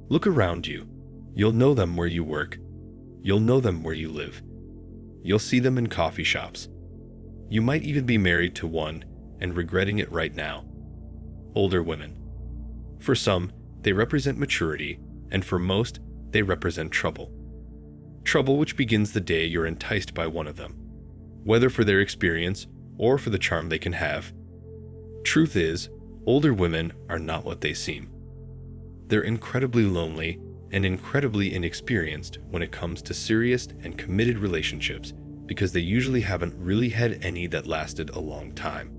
Look around you. You'll know them where you work. You'll know them where you live. You'll see them in coffee shops. You might even be married to one and regretting it right now. Older women. For some, they represent maturity, and for most, they represent trouble. Trouble which begins the day you're enticed by one of them, whether for their experience or for the charm they can have. Truth is, older women are not what they seem. They're incredibly lonely and incredibly inexperienced when it comes to serious and committed relationships because they usually haven't really had any that lasted a long time.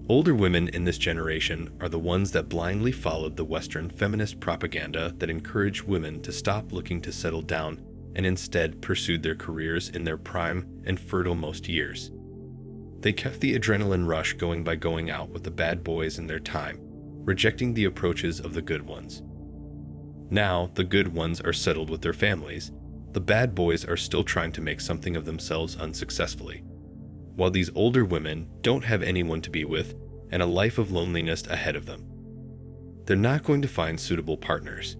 Older women in this generation are the ones that blindly followed the Western feminist propaganda that encouraged women to stop looking to settle down and instead pursued their careers in their prime and fertile most years. They kept the adrenaline rush going by going out with the bad boys in their time, rejecting the approaches of the good ones. Now, the good ones are settled with their families. The bad boys are still trying to make something of themselves unsuccessfully, while these older women don't have anyone to be with and a life of loneliness ahead of them. They're not going to find suitable partners.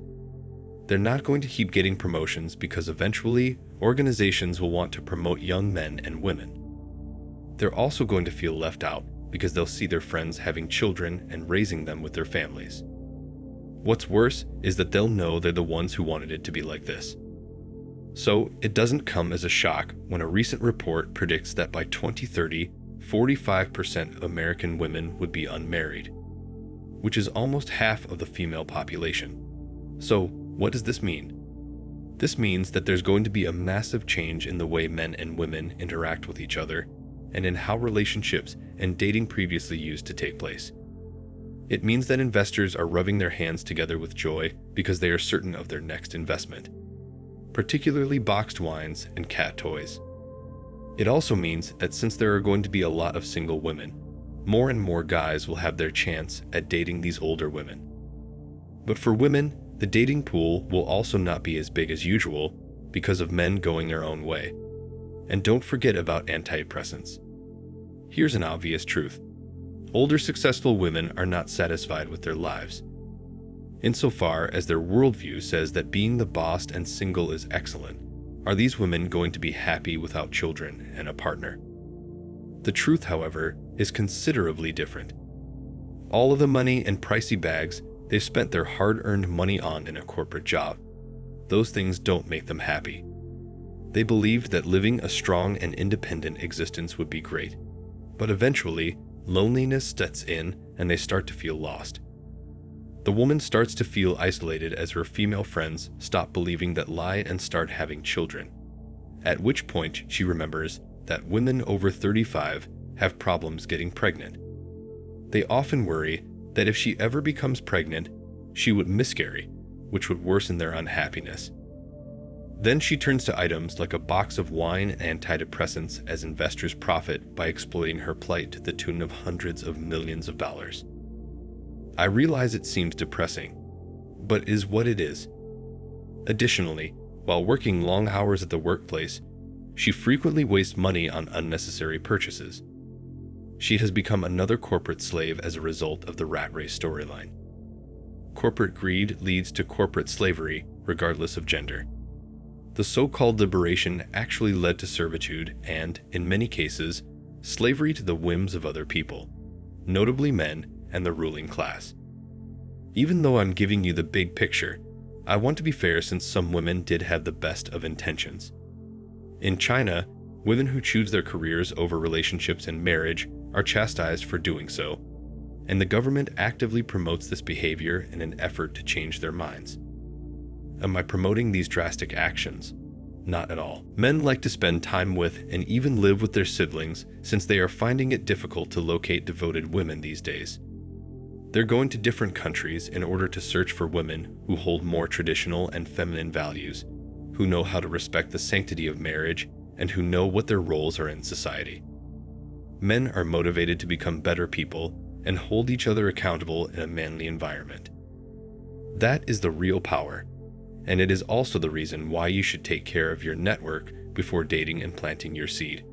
They're not going to keep getting promotions because eventually organizations will want to promote young men and women. They're also going to feel left out because they'll see their friends having children and raising them with their families. What's worse is that they'll know they're the ones who wanted it to be like this. So it doesn't come as a shock when a recent report predicts that by 2030, 45% of American women would be unmarried, which is almost half of the female population. So what does this mean? This means that there's going to be a massive change in the way men and women interact with each other and in how relationships and dating previously used to take place. It means that investors are rubbing their hands together with joy because they are certain of their next investment, particularly boxed wines and cat toys. It also means that since there are going to be a lot of single women, more and more guys will have their chance at dating these older women. But for women, the dating pool will also not be as big as usual because of men going their own way. And don't forget about antidepressants. Here's an obvious truth. Older successful women are not satisfied with their lives. Insofar as their worldview says that being the boss and single is excellent, are these women going to be happy without children and a partner? The truth, however, is considerably different. All of the money and pricey bags they've spent their hard-earned money on in a corporate job, those things don't make them happy. They believed that living a strong and independent existence would be great, but eventually, loneliness sets in and they start to feel lost. The woman starts to feel isolated as her female friends stop believing that lie and start having children, at which point she remembers that women over 35 have problems getting pregnant. They often worry that if she ever becomes pregnant, she would miscarry, which would worsen their unhappiness. Then she turns to items like a box of wine and antidepressants as investors profit by exploiting her plight to the tune of hundreds of millions of dollars. I realize it seems depressing, but is what it is. Additionally, while working long hours at the workplace, she frequently wastes money on unnecessary purchases. She has become another corporate slave as a result of the rat race storyline. Corporate greed leads to corporate slavery, regardless of gender. The so-called liberation actually led to servitude and, in many cases, slavery to the whims of other people, notably men and the ruling class. Even though I'm giving you the big picture, I want to be fair since some women did have the best of intentions. In China, women who choose their careers over relationships and marriage are chastised for doing so, and the government actively promotes this behavior in an effort to change their minds. Am I promoting these drastic actions? Not at all. Men like to spend time with and even live with their siblings since they are finding it difficult to locate devoted women these days. They're going to different countries in order to search for women who hold more traditional and feminine values, who know how to respect the sanctity of marriage, and who know what their roles are in society. Men are motivated to become better people and hold each other accountable in a manly environment. That is the real power. And it is also the reason why you should take care of your network before dating and planting your seed.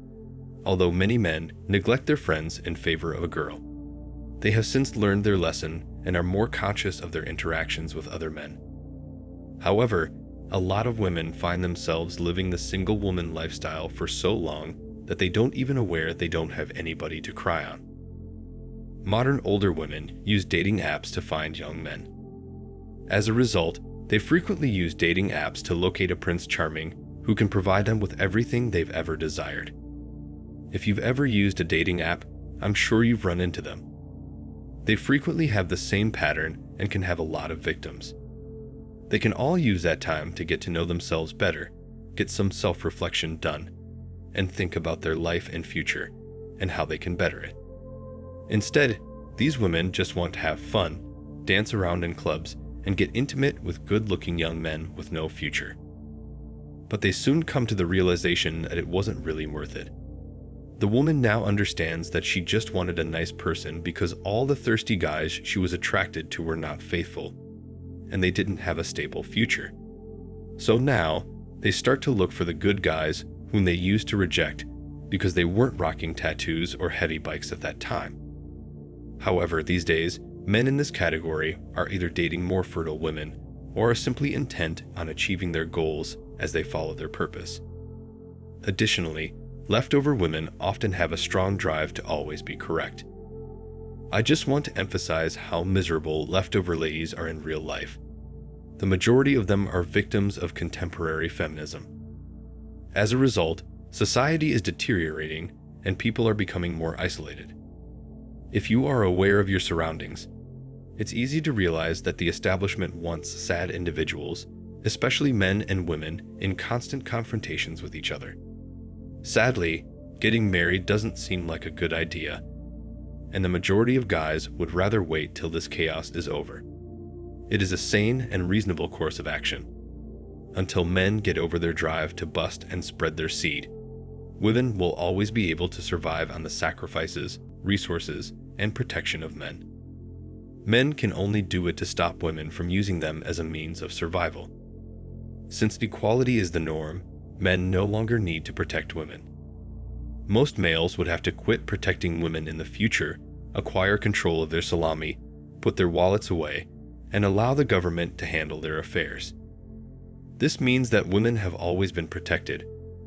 Although many men neglect their friends in favor of a girl, they have since learned their lesson and are more conscious of their interactions with other men. However, a lot of women find themselves living the single woman lifestyle for so long that they don't even aware they don't have anybody to cry on. Modern older women use dating apps to find young men. As a result, they frequently use dating apps to locate a Prince Charming who can provide them with everything they've ever desired. If you've ever used a dating app, I'm sure you've run into them. They frequently have the same pattern and can have a lot of victims. They can all use that time to get to know themselves better, get some self-reflection done, and think about their life and future and how they can better it. Instead, these women just want to have fun, dance around in clubs, and get intimate with good-looking young men with no future. But they soon come to the realization that it wasn't really worth it. The woman now understands that she just wanted a nice person because all the thirsty guys she was attracted to were not faithful, and they didn't have a stable future. So now, they start to look for the good guys whom they used to reject because they weren't rocking tattoos or heavy bikes at that time. However, these days, men in this category are either dating more fertile women or are simply intent on achieving their goals as they follow their purpose. Additionally, leftover women often have a strong drive to always be correct. I just want to emphasize how miserable leftover ladies are in real life. The majority of them are victims of contemporary feminism. As a result, society is deteriorating and people are becoming more isolated. If you are aware of your surroundings, it's easy to realize that the establishment wants sad individuals, especially men and women, in constant confrontations with each other. Sadly, getting married doesn't seem like a good idea, and the majority of guys would rather wait till this chaos is over. It is a sane and reasonable course of action. Until men get over their drive to bust and spread their seed, women will always be able to survive on the sacrifices, resources, and protection of men. Men can only do it to stop women from using them as a means of survival. Since equality is the norm, men no longer need to protect women. Most males would have to quit protecting women in the future, acquire control of their salami, put their wallets away, and allow the government to handle their affairs. This means that women have always been protected,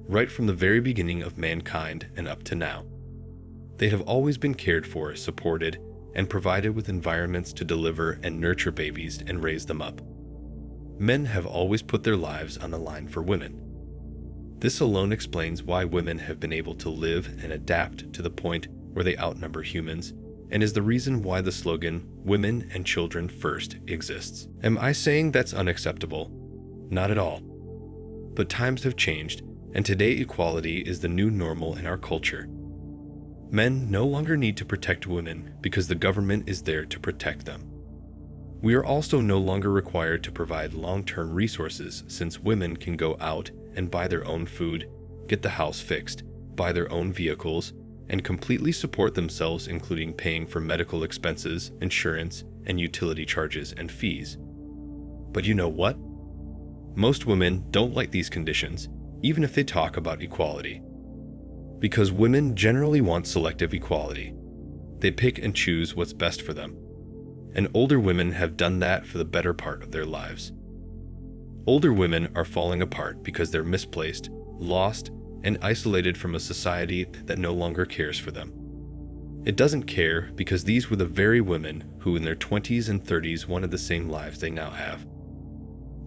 right from the very beginning of mankind and up to now. They have always been cared for, supported, and provided with environments to deliver and nurture babies and raise them up. Men have always put their lives on the line for women. This alone explains why women have been able to live and adapt to the point where they outnumber humans, and is the reason why the slogan, "Women and Children First," exists. Am I saying that's unacceptable? Not at all. But times have changed, and today equality is the new normal in our culture. Men no longer need to protect women because the government is there to protect them. We are also no longer required to provide long-term resources since women can go out and buy their own food, get the house fixed, buy their own vehicles, and completely support themselves, including paying for medical expenses, insurance, and utility charges and fees. But you know what? Most women don't like these conditions, even if they talk about equality. Because women generally want selective equality. They pick and choose what's best for them. And older women have done that for the better part of their lives. Older women are falling apart because they're misplaced, lost, and isolated from a society that no longer cares for them. It doesn't care because these were the very women who in their 20s and 30s wanted the same lives they now have.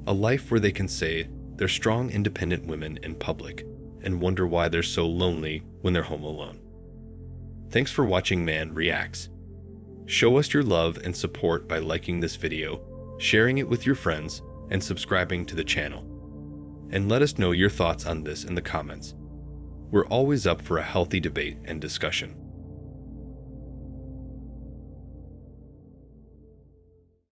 A life where they can say they're strong, independent women in public and wonder why they're so lonely when they're home alone. Thanks for watching Man Reacts. Show us your love and support by liking this video, sharing it with your friends, and subscribing to the channel. And let us know your thoughts on this in the comments. We're always up for a healthy debate and discussion.